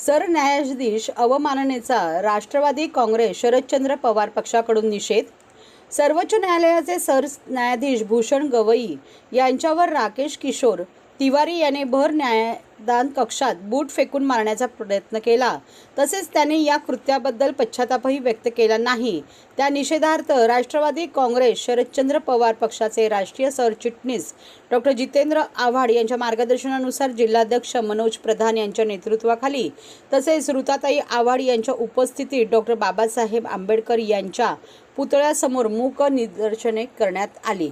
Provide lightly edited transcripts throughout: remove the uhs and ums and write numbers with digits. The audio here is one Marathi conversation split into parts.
सरन्यायाधीश अवमाननेचा राष्ट्रवादी काँग्रेस शरदचंद्र पवार पक्षाकडून निषेध। सर्वोच्च न्यायालयाचे सरन्यायाधीश भूषण गवई यांच्यावर राकेश किशोर तिवारी याने भर न्यायदान कक्षात बूट फेकून मारण्याचा प्रयत्न केला, तसेच त्याने या कृत्याबद्दल पश्चातापही व्यक्त केला नाही। त्या निषेधार्थ राष्ट्रवादी काँग्रेस शरदचंद्र पवार पक्षाचे राष्ट्रीय सरचिटणीस डॉक्टर जितेंद्र आव्हाड यांच्या मार्गदर्शनानुसार जिल्हाध्यक्ष मनोज प्रधान यांच्या नेतृत्वाखाली तसेच ऋताताई आव्हाड यांच्या उपस्थितीत डॉक्टर बाबासाहेब आंबेडकर यांच्या पुतळ्यासमोर मूक निदर्शने करण्यात आली।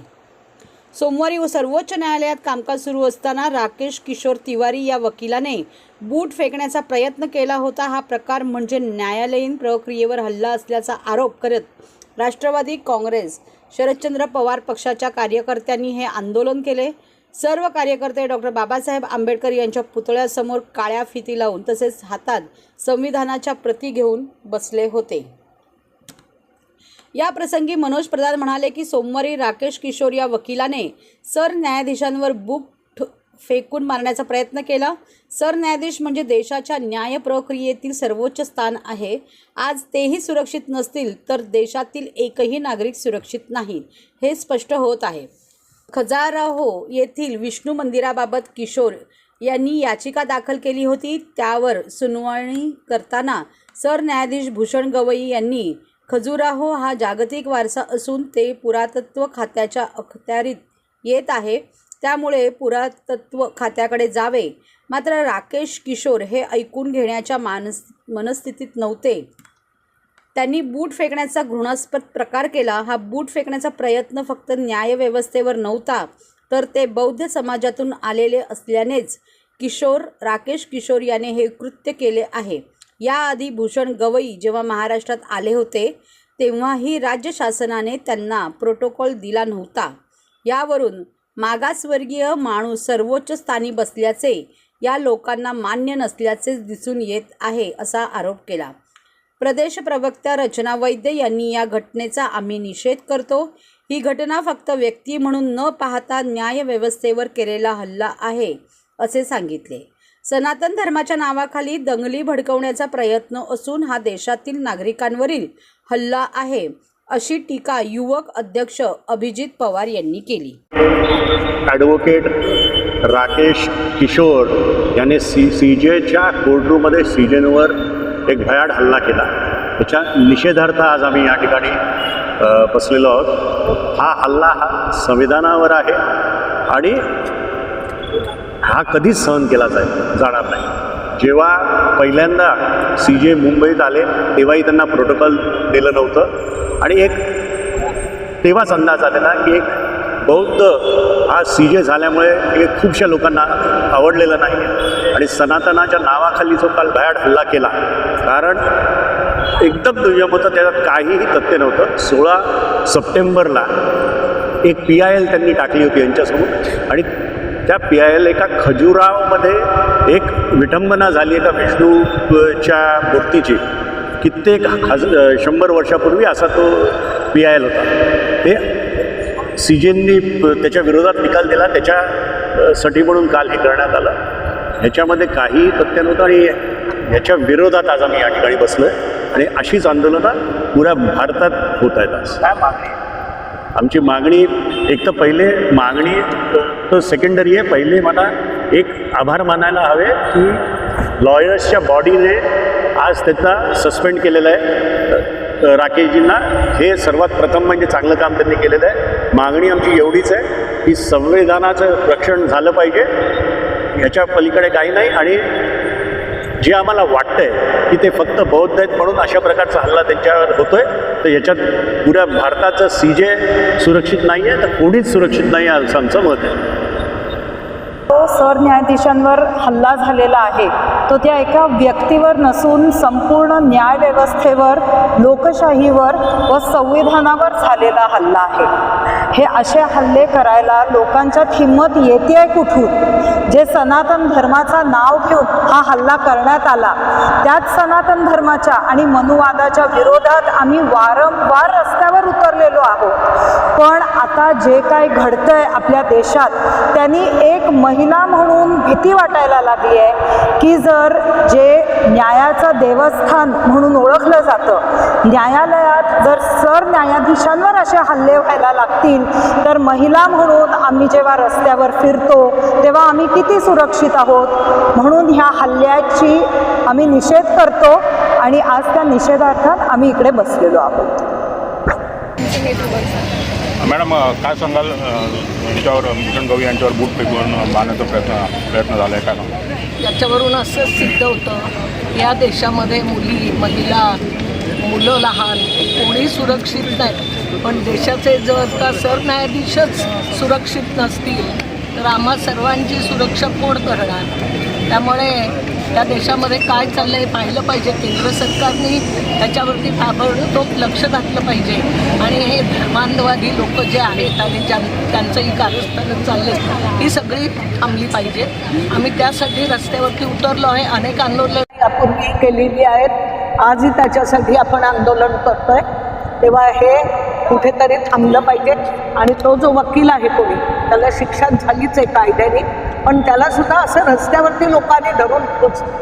सोमवारी सर्वोच्च न्यायालयात कामकाज सुरू असताना राकेश किशोर तिवारी या वकिलाने बूट फेकण्याचा प्रयत्न केला होता। हा प्रकार म्हणजे न्यायालयीन प्रक्रियेवर हल्ला असल्याचा आरोप करत राष्ट्रवादी काँग्रेस शरदचंद्र पवार पक्षाच्या कार्यकर्त्यांनी हे आंदोलन केले। सर्व कार्यकर्ते डॉक्टर बाबासाहेब आंबेडकर यांच्या पुतळ्यासमोर काळ्या फिती लावून तसेच हातात संविधानाच्या प्रती घेऊन बसले होते। या प्रसंगी मनोज प्रधान म्हणाले की सोमवारी राकेश किशोर या वकिलाने सरन्यायाधीशांवर बूट फेकून मारण्याचा प्रयत्न केला। सरन्यायाधीश म्हणजे देशाच्या न्याय प्रक्रियेतील सर्वोच्च स्थान आहे। आज तेही सुरक्षित नसतील तर देशातील एकही नागरिक सुरक्षित नाही, हे स्पष्ट होत आहे। खजुराहो येथील विष्णू मंदिराबाबत किशोर यांनी याचिका दाखल केली होती। त्यावर सुनावणी करताना सरन्यायाधीश भूषण गवई यांनी खजुराहो हा जागतिक वारसा असून ते पुरातत्व खात्याच्या अखत्यारीत येत आहे, त्यामुळे पुरातत्व खात्याकडे जावे। मात्र राकेश किशोर हे ऐकून घेण्याच्या मनस्थितीत नव्हते। त्यांनी बूट फेकण्याचा घृणास्पद प्रकार केला। हा बूट फेकण्याचा प्रयत्न फक्त न्यायव्यवस्थेवर नव्हता, तर ते बौद्ध समाजातून आलेले असल्यानेच राकेश किशोर याने हे कृत्य केले आहे। याआधी भूषण गवई जेव्हा महाराष्ट्रात आले होते तेव्हाही राज्य शासनाने त्यांना प्रोटोकॉल दिला नव्हता। यावरून मागासवर्गीय माणूस सर्वोच्च स्थानी बसल्याचे या लोकांना मान्य नसल्याचे दिसून येत आहे, असा आरोप केला। प्रदेश प्रवक्त्या रचना वैद्य यांनी या घटनेचा आम्ही निषेध करतो। ही घटना फक्त व्यक्ती म्हणून न पाहता न्यायव्यवस्थेवर केलेला हल्ला आहे, असे सांगितले। सनातन धर्माच्या नावाखाली दंगली भडकवण्याचा प्रयत्न असून हा देशातील नागरिकांवरील हल्ला आहे, अशी टीका युवक अध्यक्ष अभिजित पवार यांनी केली। ॲडव्होकेट राकेश किशोर याने सीजेच्या कोर्टरूममध्ये सीजेनवर एक भयाड हल्ला केला। त्याच्या निषेधार्थ आज आम्ही या ठिकाणी बसलेलो आहोत। हा हल्ला संविधानावर आहे आणि हा कधीच सहन केला जाणार नाही। जेव्हा पहिल्यांदा सीजे मुंबईत आले तेव्हाही त्यांना प्रोटोकॉल दिलं नव्हतं आणि तेव्हाच अंदाज आलेला की एक बौद्ध हा सीजे झाल्यामुळे हे खूपशा लोकांना आवडलेलं नाही आणि सनातनाच्या नावाखाली जो काल भयाड हल्ला केला, कारण एकदम दुय्यम होतं, त्याच्यात काहीही तथ्य नव्हतं। 16 सप्टेंबरला एक PIL त्यांनी टाकली होती यांच्यासमोर आणि त्या PIL एका खजुराहोमध्ये एक विटंबना झाली एका विष्णूच्या मूर्तीची। कित्येक 100 वर्षापूर्वी असा तो PIL होता। ते सीजेंनी त्याच्या विरोधात निकाल दिला, त्याच्यासाठी म्हणून काल हे करण्यात आलं। ह्याच्यामध्ये काहीही तथ्य नव्हतं आणि ह्याच्या विरोधात आज आम्ही या ठिकाणी बसलो आहे आणि अशीच आंदोलनं पुऱ्या भारतात होत आहेत। काय मागणी? आमची मागणी एक तर पहिले मागणी तर सेकंडरी आहे। पहिले मला एक आभार मानायला हवे की लॉयर्सच्या बॉडीने आज त्याचा सस्पेंड केलेलं आहे राकेशजींना। हे सर्वात प्रथम म्हणजे चांगलं काम त्यांनी केलेलं आहे। मागणी आमची एवढीच आहे की संविधानाचं रक्षण झालं पाहिजे, ह्याच्या पलीकडे काही नाही। आणि जे आम्हाला वाटतंय की ते फक्त बौद्ध आहेत म्हणून अशा प्रकारचा हल्ला त्यांच्यावर होतोय, तर याच्यात पुऱ्या भारताचं सीजे सुरक्षित नाही आहे, तर कोणीच सुरक्षित नाही आहे असं आमचं मत आहे। सरन्यायाधीशांवर हल्ला झालेला आहे तो त्या एका व्यक्तीवर नसून संपूर्ण न्यायव्यवस्थेवर, लोकशाहीवर व संविधानावर झालेला हल्ला आहे। हे असे हल्ले करायला लोकांच्यात हिंमत येते कुठून? जे सनातन धर्माचं नाव घेऊन हा हल्ला करण्यात आला, त्याच सनातन धर्माच्या आणि मनुवादाच्या विरोधात आम्ही वारंवार रस्त्यावर उतरलेलो आहोत. पण आता जे काय घडतंय आपल्या देशात, त्यांनी एक महिला म्हणून भीती वाटायला लागली आहे की जर जे न्यायाचं देवस्थान म्हणून ओळखलं जातं, न्यायालयात जर सरन्यायाधीशांवर असे हल्ले व्हायला लागतील तर महिला म्हणून आम्ही जेव्हा रस्त्यावर फिरतो तेव्हा आम्ही किती सुरक्षित आहोत. म्हणून ह्या हल्ल्याची आम्ही निषेध करतो आणि आज त्या निषेधार्थात आम्ही इकडे बसलेलो आहोत. मॅडम काय सांगाल यांच्यावर भूषण गवई यांच्यावर बूट फेकून मारण्याचा प्रयत्न झाला आहे काय? याच्यावरून असं सिद्ध होतं या देशामध्ये मुली, महिला, मुलं लहान कोणी सुरक्षित नाही. पण देशाचे जर का सरन्यायाधीशच सुरक्षित नसतील तर आम्हा सर्वांची सुरक्षा कोण करणार? त्यामुळे या देशामध्ये काय चाललं आहे पाहिलं पाहिजे. केंद्र सरकारने त्याच्यावरती ताबडतोब लक्ष घातलं पाहिजे आणि हे धर्मांधवादी लोक जे आहेत आणि त्यांचंही कारस्थानं चालले ही सगळी थांबली पाहिजे. आम्ही त्यासाठी रस्त्यावरती उतरलो आहे. अनेक आंदोलनं यापूर्वी केलेली आहेत, आजही त्याच्यासाठी आपण आंदोलन करतोय. तेव्हा हे कुठेतरी थांबलं पाहिजे आणि तो जो वकील आहे कोणी त्याला शिक्षा झालीच आहे कायद्याने, पण त्यालासुद्धा असं रस्त्यावरती लोकांनी धरून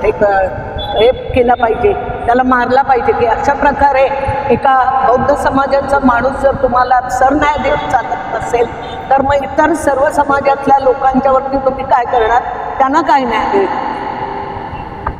हे केलं पाहिजे, त्याला मारला पाहिजे की अशा प्रकारे एका बौद्ध समाजाचा माणूस जर तुम्हाला सरन्यायाधीश चालत नसेल तर मग इतर सर्व समाजातल्या लोकांच्यावरती तुम्ही काय करणार? त्यांना काय न्याय देईल?